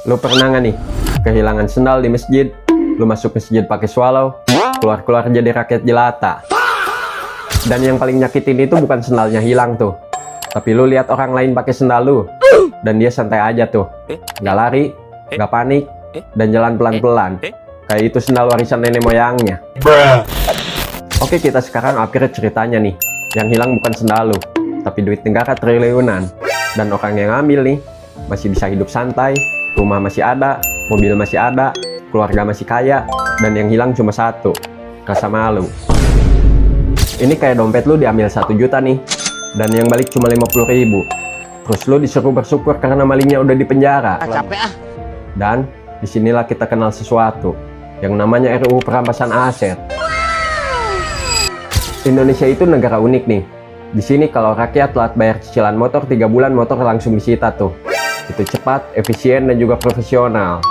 Lu pernah nggak nih kehilangan sendal di masjid? Lu masuk masjid pakai swallow, keluar-keluar jadi rakyat jelata. Dan yang paling nyakitin itu bukan sendalnya hilang tuh, tapi lu lihat orang lain pakai sendal lu, dan dia santai aja tuh, nggak lari, nggak panik, dan jalan pelan-pelan. Kayak itu sendal warisan nenek moyangnya. Oke, kita sekarang upgrade ceritanya nih. Yang hilang bukan sendal lu, tapi duit negara triliunan. Dan orang yang ngambil nih masih bisa hidup santai, rumah masih ada, mobil masih ada, keluarga masih kaya, dan yang hilang cuma satu, rasa malu. Ini kayak dompet lu diambil 1 juta nih, dan yang balik cuma 50.000. Terus lu disuruh bersyukur karena malingnya udah di penjara. Capek ah. Dan disinilah kita kenal sesuatu yang namanya RUU perampasan aset. Indonesia itu negara unik nih. Di sini kalau rakyat telat bayar cicilan motor 3 bulan, motor langsung disita tuh. Itu cepat, efisien, dan juga profesional.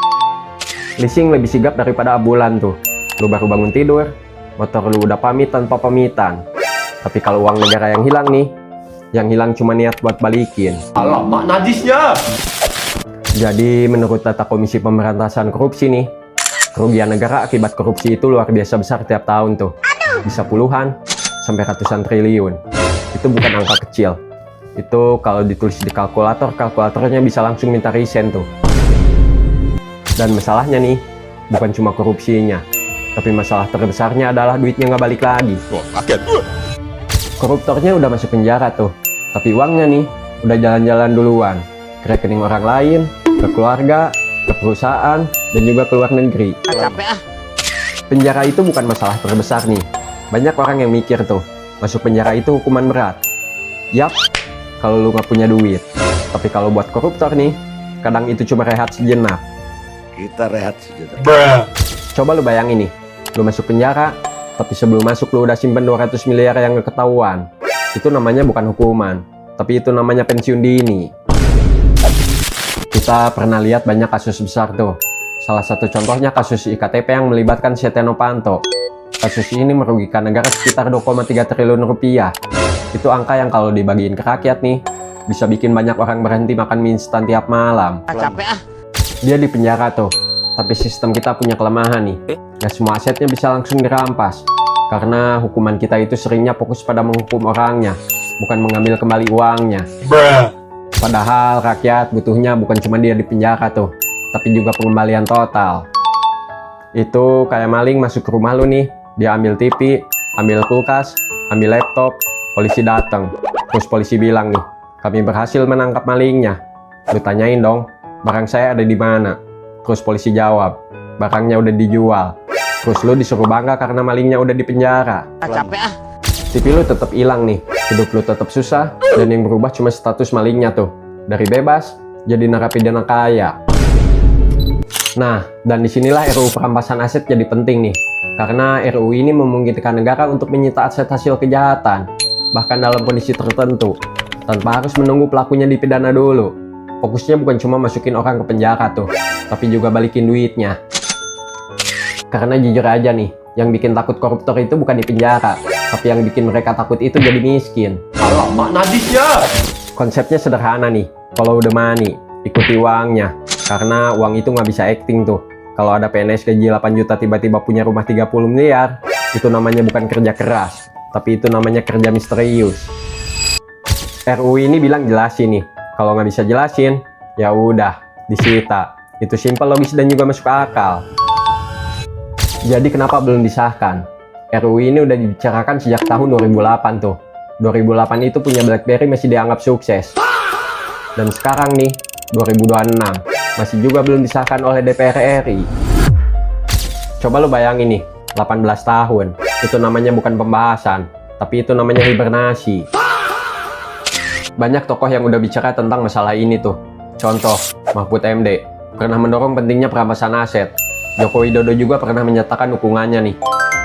Leasing lebih sigap daripada ambulan tuh. Lu baru bangun tidur, motor lu udah pamit tanpa pamitan. Tapi kalau uang negara yang hilang nih, yang hilang cuma niat buat balikin. Alamak najisnya. Jadi menurut data Komisi Pemberantasan Korupsi nih, kerugian negara akibat korupsi itu luar biasa besar tiap tahun tuh. Bisa puluhan sampai ratusan triliun. Itu bukan angka kecil. Itu kalau ditulis di kalkulator, kalkulatornya bisa langsung minta resign tuh. Dan masalahnya nih, bukan cuma korupsinya, tapi masalah terbesarnya adalah duitnya nggak balik lagi. Kaget. Koruptornya udah masuk penjara tuh, tapi uangnya nih udah jalan-jalan duluan ke rekening orang lain, ke keluarga, ke perusahaan, dan juga ke luar negeri. Capek ah. Penjara itu bukan masalah terbesar nih. Banyak orang yang mikir tuh, masuk penjara itu hukuman berat. Yap, kalau lu nggak punya duit. Tapi kalau buat koruptor nih, kadang itu cuma rehat sejenak. Kita rehat sejenak. Coba lu bayangin nih, lu masuk penjara, tapi sebelum masuk lu udah simpen 200 miliar yang nggak ketahuan. Itu namanya bukan hukuman, tapi itu namanya pensiun dini. Kita pernah lihat banyak kasus besar tuh. Salah satu contohnya kasus IKTP yang melibatkan Setia Novanto. Kasus ini merugikan negara sekitar 2,3 triliun rupiah. Itu angka yang kalau dibagiin ke rakyat nih, bisa bikin banyak orang berhenti makan mie instan tiap malam. Capek ah. Dia di penjara tuh, tapi sistem kita punya kelemahan nih. Gak semua asetnya bisa langsung dirampas. Karena hukuman kita itu seringnya fokus pada menghukum orangnya, bukan mengambil kembali uangnya. Padahal rakyat butuhnya bukan cuma dia di penjara tuh, tapi juga pengembalian total. Itu kayak maling masuk ke rumah lu nih, dia ambil TV, ambil kulkas, ambil laptop, polisi datang. Terus polisi bilang nih, kami berhasil menangkap malingnya. Lu tanyain dong, barang saya ada di mana? Terus polisi jawab, barangnya udah dijual. Terus lu disuruh bangga karena malingnya udah di penjara. Capek ah. TV lu tetap hilang nih, hidup lu tetap susah, dan yang berubah cuma status malingnya tuh. Dari bebas, jadi narapidana kaya. Nah, dan disinilah RUU perampasan aset jadi penting nih. Karena RUU ini memungkinkan negara untuk menyita aset hasil kejahatan, bahkan dalam kondisi tertentu, tanpa harus menunggu pelakunya dipidana dulu. Fokusnya bukan cuma masukin orang ke penjara tuh, tapi juga balikin duitnya. Karena jujur aja nih, yang bikin takut koruptor itu bukan di penjara, tapi yang bikin mereka takut itu jadi miskin. Alamak najisnya. Konsepnya sederhana nih, kalau udah money, ikuti uangnya. Karena uang itu nggak bisa acting tuh. Kalau ada PNS gaji 8 juta tiba-tiba punya rumah 30 miliar, itu namanya bukan kerja keras, tapi itu namanya kerja misterius. RUU ini bilang jelasin nih, kalau nggak bisa jelasin, ya udah, disita. Itu simpel, logis, dan juga masuk akal. Jadi kenapa belum disahkan? RUU ini udah dibicarakan sejak tahun 2008 tuh. 2008 itu punya BlackBerry masih dianggap sukses. Dan sekarang nih, 2026, masih juga belum disahkan oleh DPR RI. Coba lu bayangin nih, 18 tahun. Itu namanya bukan pembahasan, tapi itu namanya hibernasi. Banyak tokoh yang udah bicara tentang masalah ini tuh. Contoh, Mahfud MD pernah mendorong pentingnya perampasan aset. Joko Widodo juga pernah menyatakan dukungannya nih.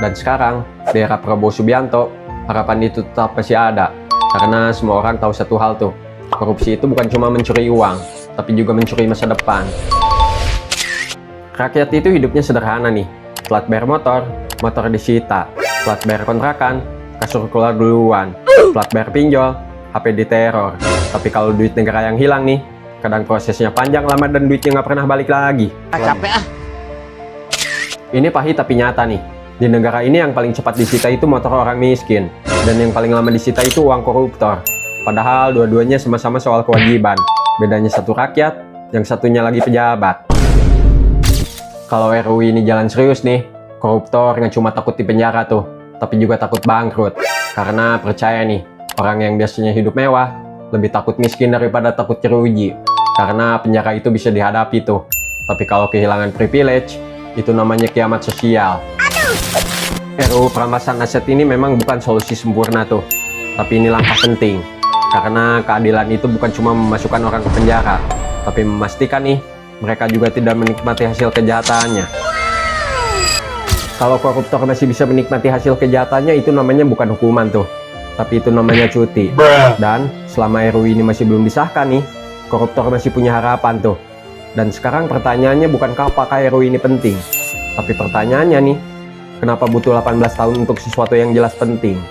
Dan sekarang, di era Prabowo Subianto, harapan itu tetap masih ada. Karena semua orang tahu satu hal tuh, korupsi itu bukan cuma mencuri uang, tapi juga mencuri masa depan. Rakyat itu hidupnya sederhana nih. Plat bayar motor, motor disita. Plat bayar kontrakan, kasur keluar duluan. Plat bayar pinjol, HP diteror. Tapi kalau duit negara yang hilang nih, Kadang prosesnya panjang, lama, dan duitnya nggak pernah balik lagi. Capek ah. Ini pahit tapi nyata nih. Di negara ini yang paling cepat disita itu motor orang miskin. Dan yang paling lama disita itu uang koruptor. Padahal dua-duanya sama-sama soal kewajiban. Bedanya satu rakyat, yang satunya lagi pejabat. Kalau RUU ini jalan serius nih, koruptor nggak cuma takut di penjara tuh, tapi juga takut bangkrut. Karena percaya nih, orang yang biasanya hidup mewah, lebih takut miskin daripada takut jeruji. Karena penjara itu bisa dihadapi tuh. Tapi kalau kehilangan privilege, itu namanya kiamat sosial. RUU perampasan aset ini memang bukan solusi sempurna tuh, tapi ini langkah penting. Karena keadilan itu bukan cuma memasukkan orang ke penjara, tapi memastikan nih, mereka juga tidak menikmati hasil kejahatannya. Kalau koruptor masih bisa menikmati hasil kejahatannya, itu namanya bukan hukuman tuh, tapi itu namanya cuti. Dan selama RUU ini masih belum disahkan nih, koruptor masih punya harapan tuh. Dan sekarang pertanyaannya bukan apakah RUU ini penting, tapi pertanyaannya nih, kenapa butuh 18 tahun untuk sesuatu yang jelas penting?